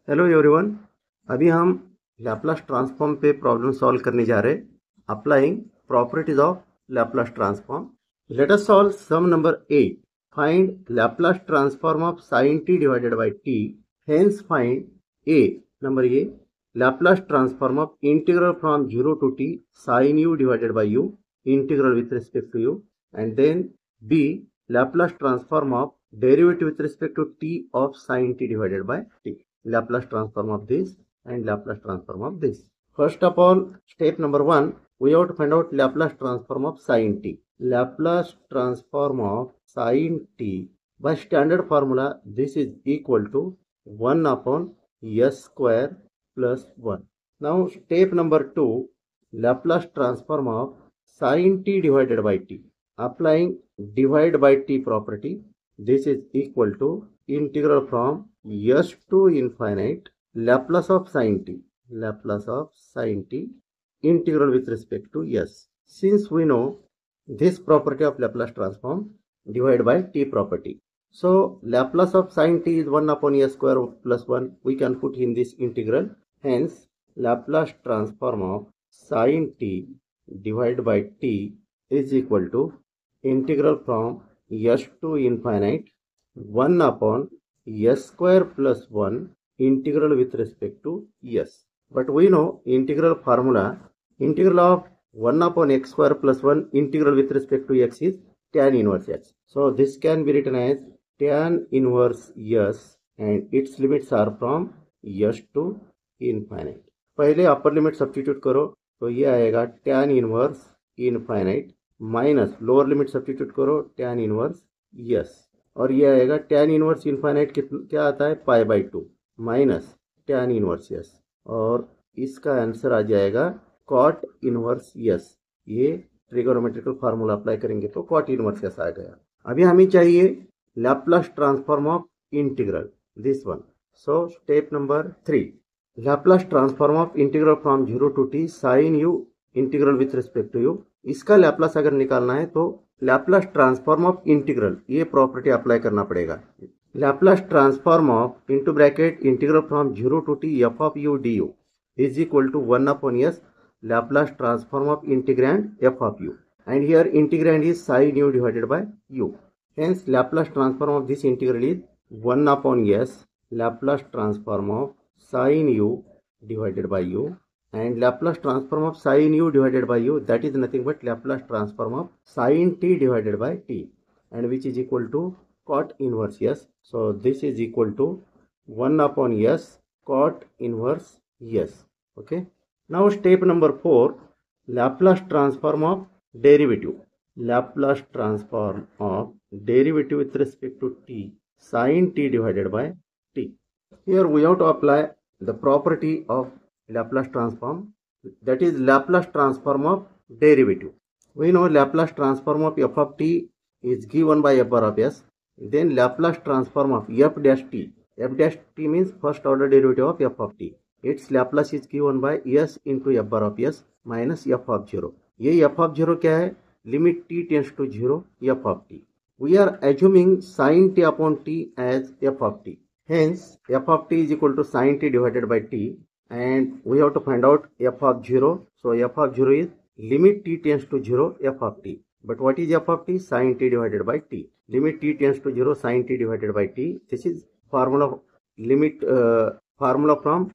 Hello everyone. अभी हम Laplace transform पे प्रॉब्लम सॉल्व करने जा रहे हैं applying properties of Laplace transform. Let us solve some number 8। Find Laplace transform of sin t divided by t। Hence find a number a Laplace transform of integral from 0 to t sin u divided by u integral with respect to u, and then b Laplace transform of derivative with respect to t of sin t divided by t. Laplace transform of this and Laplace transform of this. First of all, step number 1, we have to find out Laplace transform of sin t. Laplace transform of sin t by standard formula, this is equal to 1 upon s square plus 1. Now step number 2, Laplace transform of sin t divided by t. Applying divide by t property, this is equal to integral from s to infinite Laplace of sin t, Laplace of sin t integral with respect to s. Since we know this property of Laplace transform, divide by t property, so Laplace of sin t is 1 upon s square plus 1. We can put in this integral. Hence Laplace transform of sin t divided by t is equal to integral from s to infinite 1 upon s square plus 1 integral with respect to s. But we know integral formula, integral of 1 upon x square plus 1 integral with respect to x is tan inverse x. So this can be written as tan inverse s and its limits are from s to infinite. पहले upper limit substitute करो तो ये आएगा tan inverse infinite minus lower limit substitute करो tan inverse yes, और ये आएगा tan inverse infinite क्या आता है pi by 2 minus tan inverse yes, और इसका आंसर आ जाएगा cot इनवर्स यस। ये ट्रिगोनोमेट्रिकल फार्मूला अप्लाई करेंगे तो cot इनवर्स यस आ गया। अभी हमें चाहिए Laplace transform of integral, this one. So step number 3, Laplace transform of integral from 0 to t sin u integral with respect to u। इसका Laplace अगर निकालना है तो लैप्लास ट्रांसफॉर्म ऑफ इंटीग्रल, ये प्रॉपर्टी अप्लाई करना पड़ेगा। Laplace transform of into bracket integral from 0 to t f of u du is equal to 1 upon s Laplace transform of integrand f of u, and here integrand is sin u divided by u. Hence Laplace transform of this integral is 1 upon s Laplace transform of sin u divided by u, and Laplace transform of sin u divided by u, that is nothing but Laplace transform of sin t divided by t, and which is equal to cot inverse s. So this is equal to 1 upon s cot inverse s. Okay, now step number 4, Laplace transform of derivative. Laplace transform of derivative with respect to t sin t divided by t. Here we have to apply the property of Laplace transform, that is Laplace transform of derivative. We know Laplace transform of f of t is given by f bar of s. Then Laplace transform of f dash t. F dash t means first order derivative of f of t. Its Laplace is given by s into f bar of s minus f of 0. ये f of 0 क्या है? Limit t tends to 0 f of t. We are assuming sin t upon t as f of t. Hence f of t is equal to sin t divided by t, and we have to find out f of 0. So f of 0 is limit t tends to 0 f of t. But what is f of t? Sin t divided by t. Limit t tends to 0 sin t divided by t. This is formula limit formula from,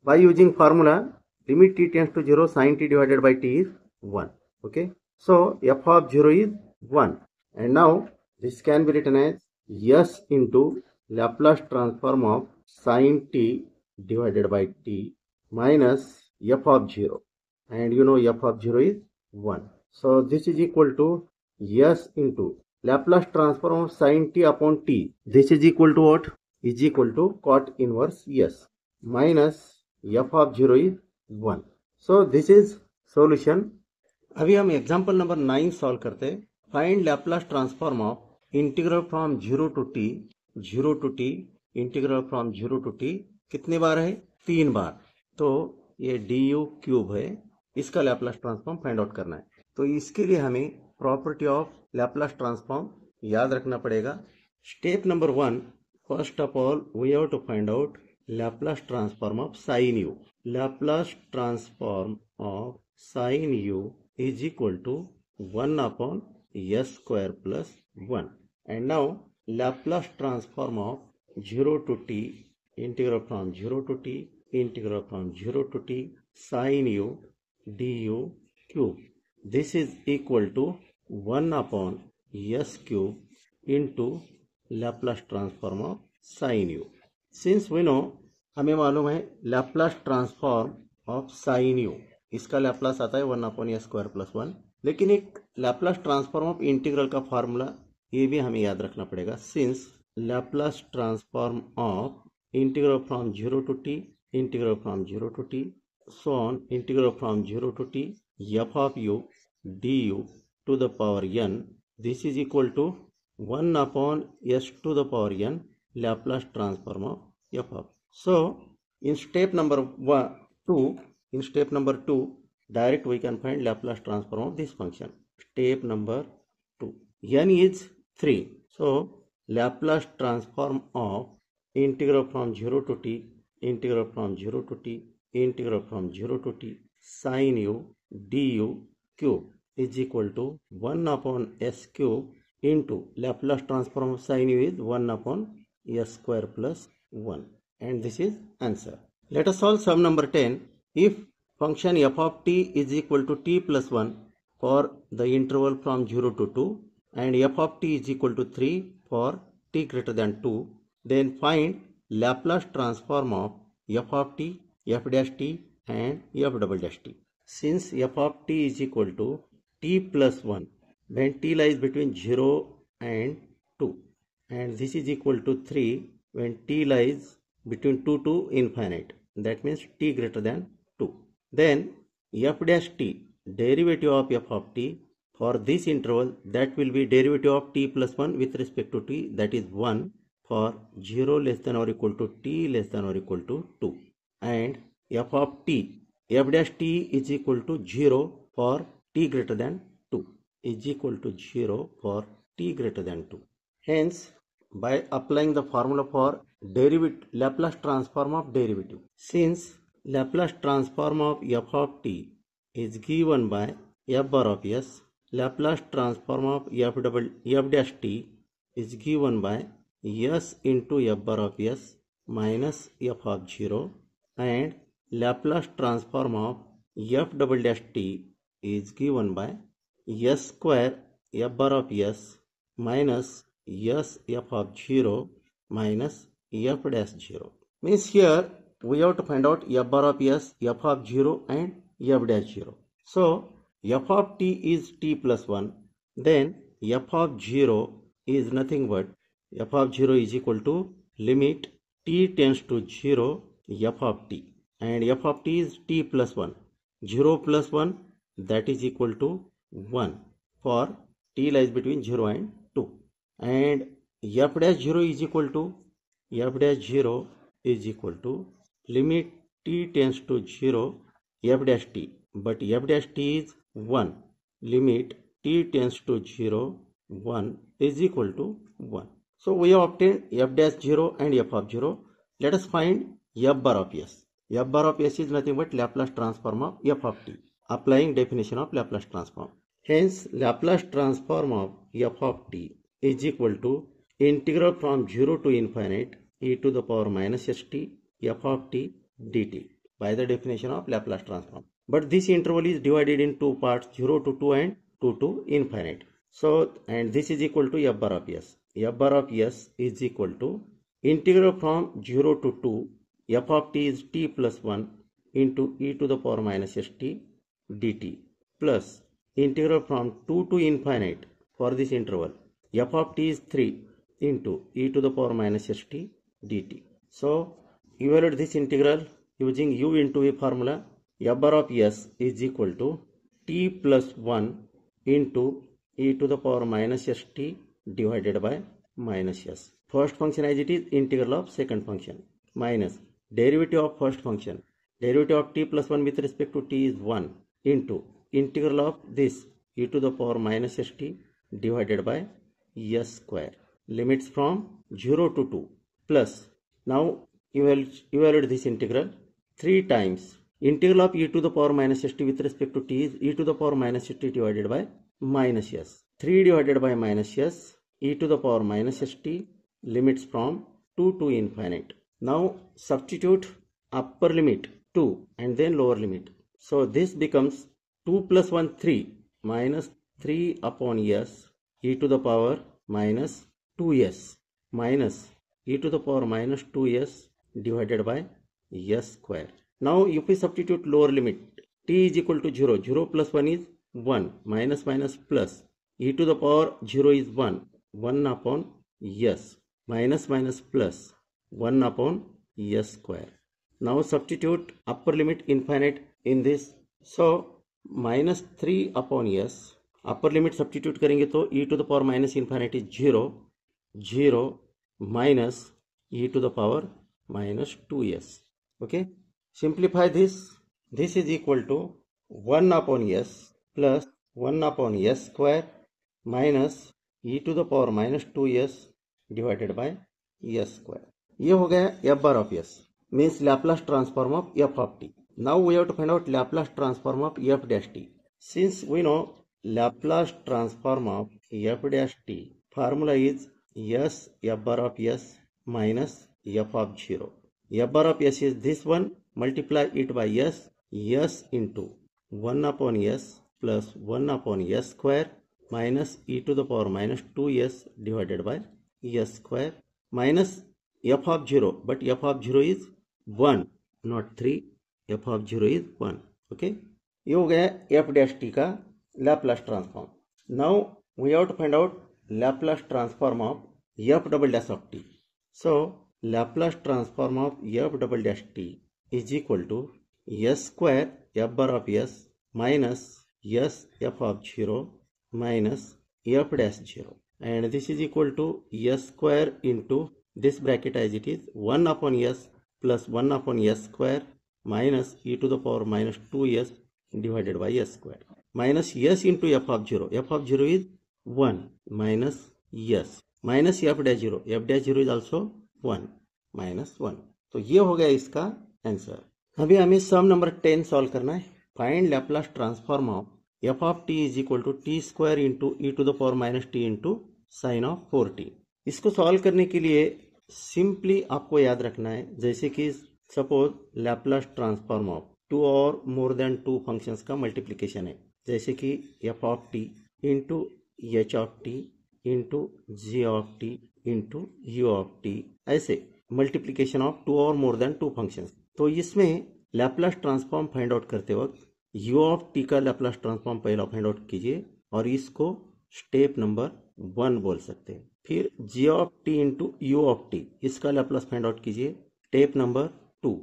by using formula limit t tends to 0 sin t divided by t is 1. Okay, so f of 0 is 1, and now this can be written as s into Laplace transform of sin t divided by t minus f of 0, and you know f of 0 is 1. So this is equal to s into Laplace transform of sin t upon t. This is equal to what? Is equal to cot inverse s minus f of 0 is 1. So this is solution. अभी हम example number 9 solve करते हैं। Find Laplace transform of integral from 0 to t integral from 0 to t कितने बार है? 3 बार। तो ये du cube है, इसका लैप्लास ट्रांसफॉर्म फाइंड आउट करना है। तो इसके लिए हमें प्रॉपर्टी ऑफ लैप्लास ट्रांसफॉर्म याद रखना पड़ेगा। Step number 1, first of all we have to find out Laplace transform of sin u. Laplace transform of sin u is equal to 1 upon s square plus 1. And now Laplace transform of 0 to t, integral from 0 to t, integral from 0 to t, sin u du cube. This is equal to 1 upon s cube into Laplace transform of sin u. Since we know, हमें मालूम है Laplace transform of sin u, इसका Laplace आता है 1 upon s square plus 1. लेकिन एक Laplace transform of integral का formula ये भी हमें याद रखना पड़ेगा. Since Laplace transform of integral from 0 to t, integral from 0 to t, so on, integral from 0 to t, f of u du to the power n, this is equal to 1 upon s to the power n Laplace transform of f of. So in step number 2, direct we can find Laplace transform of this function. Step number 2, n is 3. So Laplace transform of integral from 0 to t, integral from 0 to t, integral from 0 to t, sin u du cube is equal to 1 upon s cube into Laplace transform of sin u is 1 upon s square plus 1. And this is answer. Let us solve sum number 10. If function f of t is equal to t plus 1 for the interval from 0 to 2 and f of t is equal to 3 for t greater than 2, then find Laplace transform of f of t, f dash t and f double dash t. Since f of t is equal to t plus 1 when t lies between 0 and 2, and this is equal to 3 when t lies between 2 to infinite, that means t greater than 2, then f dash t, derivative of f of t for this interval, that will be derivative of t plus 1 with respect to t, that is 1 for 0 less than or equal to t less than or equal to 2, and f of t, f dash t is equal to 0 for t greater than 2, is equal to 0 for t greater than 2. Hence, by applying the formula for Laplace transform of derivative, since Laplace transform of f of t is given by f bar of s, Laplace transform of f dash t is given by s into f bar of s minus f of 0, and Laplace transform of f double dash t is given by s square f bar of s minus s f of 0 minus f dash 0. Means here we have to find out f bar of s, f of 0 and f dash 0. So f of t is t plus 1, then f of 0 is nothing but f of 0 is equal to limit t tends to 0 f of t, and f of t is t plus 1. 0 plus 1, that is equal to 1 for t lies between 0 and 2, and f dash 0 is equal to limit t tends to 0 f dash t, but f dash t is 1, limit t tends to 0 1 is equal to 1. So we have obtained f dash 0 and f of 0. Let us find f bar of s. F bar of s is nothing but Laplace transform of f of t, applying definition of Laplace transform. Hence Laplace transform of f of t is equal to integral from 0 to infinite e to the power minus st f of t dt by the definition of Laplace transform. But this interval is divided in two parts, 0 to 2 and 2 to infinite. So, and this is equal to f bar of s. F bar of s is equal to integral from 0 to 2, f of t is t plus 1 into e to the power minus st dt, plus integral from 2 to infinite for this interval, f of t is 3 into e to the power minus st dt. So evaluate this integral using u into v formula. F bar of s is equal to t plus 1 into e to the power minus st divided by minus s. First function as it is, integral of second function, minus derivative of first function, derivative of t plus 1 with respect to t is 1 into integral of this e to the power minus st divided by s square. Limits from 0 to 2, plus now evaluate this integral 3 times. Integral of e to the power minus st with respect to t is e to the power minus st divided by minus s. 3 divided by minus s e to the power minus st limits from 2 to infinite. Now substitute upper limit 2 and then lower limit. So this becomes 2 plus 1 3 minus 3 upon s e to the power minus 2s minus e to the power minus 2s divided by s square. Now if we substitute lower limit, t is equal to 0, 0 plus 1 is 1, minus minus plus, e to the power 0 is 1, 1 upon s, minus minus plus, 1 upon s square. Now substitute upper limit infinite in this. So minus 3 upon s, upper limit substitute करेंगे तो e to the power minus infinity 0, 0 minus e to the power minus 2s. Okay, simplify this. This is equal to 1 upon s plus 1 upon s square minus e to the power minus 2s divided by s square. ये हो गया f bar of s, means Laplace transform of f of t. Now we have to find out Laplace transform of f dash t. Since we know Laplace transform of f dash t, formula is s f bar of s minus f of 0. F bar of s is this one, multiply it by s into 1 upon s plus 1 upon s square minus e to the power minus 2s divided by s square minus f of 0, but f of 0 is 1, not 3, f of 0 is 1. Okay, ये हो गया f dash t का Laplace transform. Now we have to find out Laplace transform of f double dash of t. So Laplace transform of f double dash t is equal to s square f bar of s minus s f of 0 minus f dash 0, and this is equal to s square into this bracket as it is 1 upon s plus 1 upon s square minus e to the power minus 2s divided by s square minus s into f of 0. F of 0 is 1 minus s minus f dash 0. F dash 0 is also 1 minus 1. तो ये हो गया इसका answer. अभी हमें सम number 10 solve करना है. Find Laplace transform of f of t is equal to t square into e to the power minus t into sin of 4t. इसको सॉल्व करने के लिए सिंपली आपको याद रखना है, जैसे कि सपोज लैप्लास ट्रांसफॉर्म ऑफ 2 और मोर देन 2 फंक्शंस का मल्टीप्लिकेशन है, जैसे कि f of t into h of t into g of t into u of t, ऐसे मल्टीप्लिकेशन ऑफ 2 और मोर देन 2 फंक्शंस. तो इसमें लैप्लास ट्रांसफॉर्म फाइंड आउट करते वक्त u of t का लैप्लास ट्रांसफॉर्म पहला फाइंड आउट कीजिए और इसको स्टेप नंबर 1 बोल सकते हैं. फिर g of t into u of t, इसका लैप्लास फाइंड आउट कीजिए, स्टेप नंबर 2.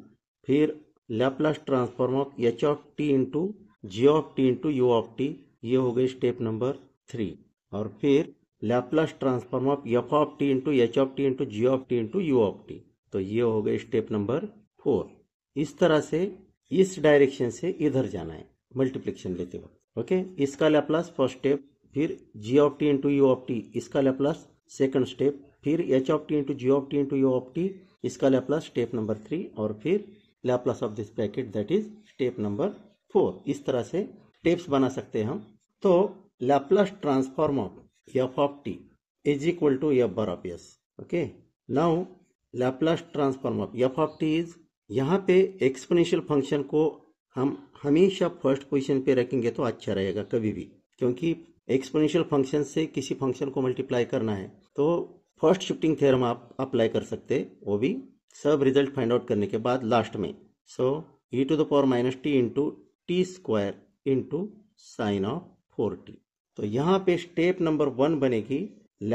फिर Laplace transform of h of t into g of t into u of t, ये हो गई स्टेप नंबर 3. और फिर Laplace transform of f of t into h of t into g of t into u of t, तो ये हो गई step number 4. इस तरह से इस डायरेक्शन से इधर जाना है मल्टीप्लिकेशन लेते वक्त. ओके, इसका लैप्लास फर्स्ट स्टेप, फिर g of t into u of t, इसका लैप्लास सेकंड स्टेप, फिर h of t into g of t into u of t, इसका लैप्लास स्टेप नंबर 3, और फिर Laplace of this bracket that is step number 4. इस तरह से steps बना सकते हैं हम. तो Laplace transform of f of t is equal to f bar of s. Okay, now Laplace transform of f of t is, यहाँ पे एक्सपोनेंशियल फंक्शन को हम हमेशा फर्स्ट पोजीशन पे रखेंगे तो अच्छा रहेगा कभी भी, क्योंकि एक्सपोनेंशियल फंक्शन से किसी फंक्शन को मल्टीप्लाई करना है तो फर्स्ट शिफ्टिंग थ्योरम आप अप्लाई कर सकते हैं, वो भी सब रिजल्ट फाइंड आउट करने के बाद लास्ट में. So e to the power minus t into t square into sine of 4t. तो यहाँ पे स्टेप नंबर 1 बनेगी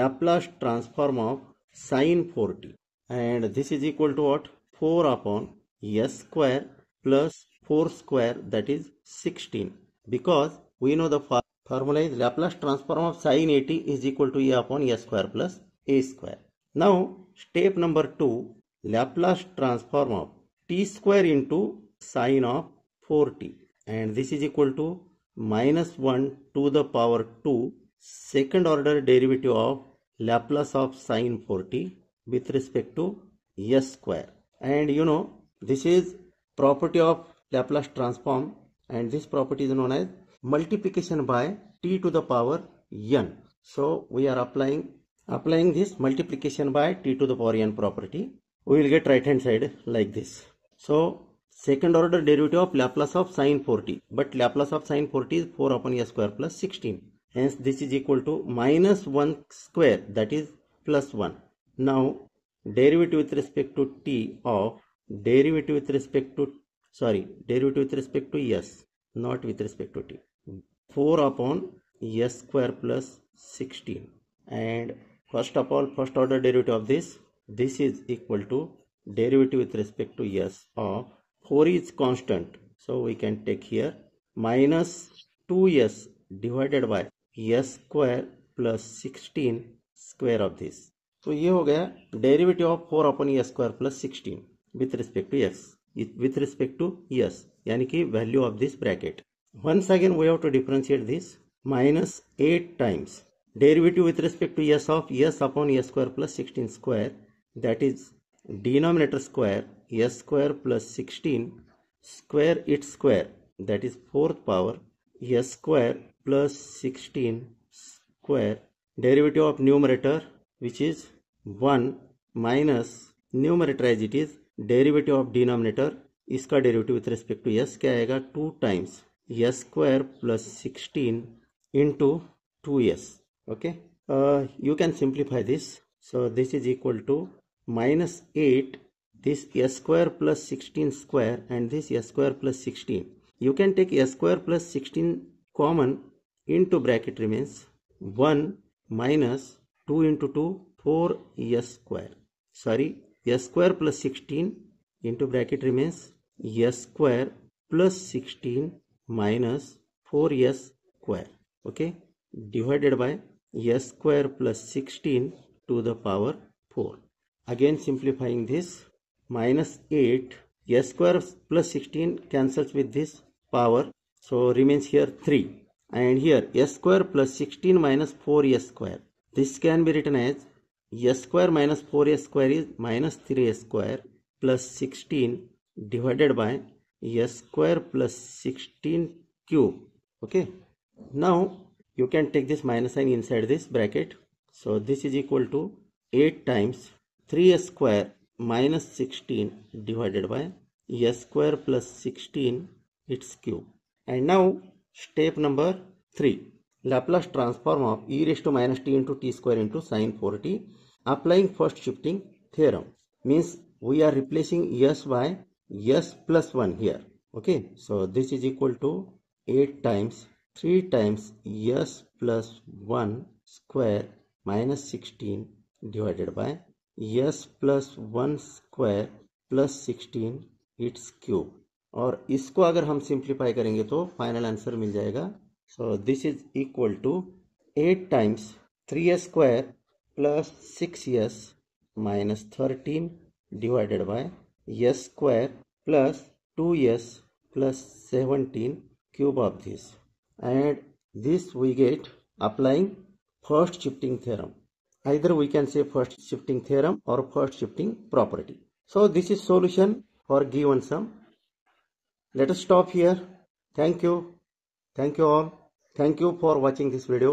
Laplace transform of sine 4t, and this is equal to what, 4 upon s square plus 4 square, that is 16, because we know the formula is Laplace transform of sin 80 is equal to a upon s square plus a square. Now step number 2, Laplace transform of t square into sin of 4t, and this is equal to minus 1 to the power 2 second order derivative of Laplace of sin 4t with respect to s square. And you know, this is property of Laplace transform, and this property is known as multiplication by t to the power n. So we are applying this multiplication by t to the power n property. We will get right hand side like this. So second order derivative of Laplace of sin 4t, but Laplace of sin 4t is 4 upon a square plus 16. Hence this is equal to minus 1 square, that is plus 1. Now derivative with respect to t of derivative with respect to s, not with respect to t. 4 upon s square plus 16, and first of all, first order derivative of this is equal to derivative with respect to s of 4 is constant, so we can take here minus 2s divided by s square plus 16 square of this. तो ये हो गया derivative of 4 upon a square plus 16 with respect to x, with respect to s, यानी कि value of this bracket. Once again we have to differentiate this. Minus 8 times derivative with respect to s of s upon s square plus 16 square, that is denominator square s square plus 16 square its square, that is 4th power s square plus 16 square, derivative of numerator which is 1 minus numerator as it is derivative of denominator, इसका derivative with respect to s क्या आएगा 2 times s square plus 16 into 2s. Okay, you can simplify this. So this is equal to minus 8, this s square plus 16 square, and this s square plus 16. You can take s square plus 16 common, into bracket remains 1 minus 2 into 2 4s square, sorry s square plus 16 into bracket remains s square plus 16 minus 4s square, okay, divided by s square plus 16 to the power 4. Again simplifying this, minus 8 s square plus 16 cancels with this power, so remains here 3, and here s square plus 16 minus 4s square, this can be written as s square minus 4s square is minus 3s square plus 16 divided by s square plus 16 cube. Okay, now you can take this minus sign inside this bracket, so this is equal to 8 times 3s square minus 16 divided by s square plus 16 its cube. And now step number 3, Laplace transform of e raised to minus t into t square into sin 4t, applying first shifting theorem. Means we are replacing s by s plus 1 here. Okay, so this is equal to 8 times 3 times s plus 1 square minus 16 divided by s plus 1 square plus 16 its cube. और इसको अगर हम simplify करेंगे तो final answer मिल जाएगा. So this is equal to 8 times 3s square plus 6s minus 13 divided by s square plus 2s plus 17 cube of this, and this we get applying first shifting theorem. Either we can say first shifting theorem or first shifting property. So this is solution for given sum. Let us stop here. Thank you all. Thank you for watching this video.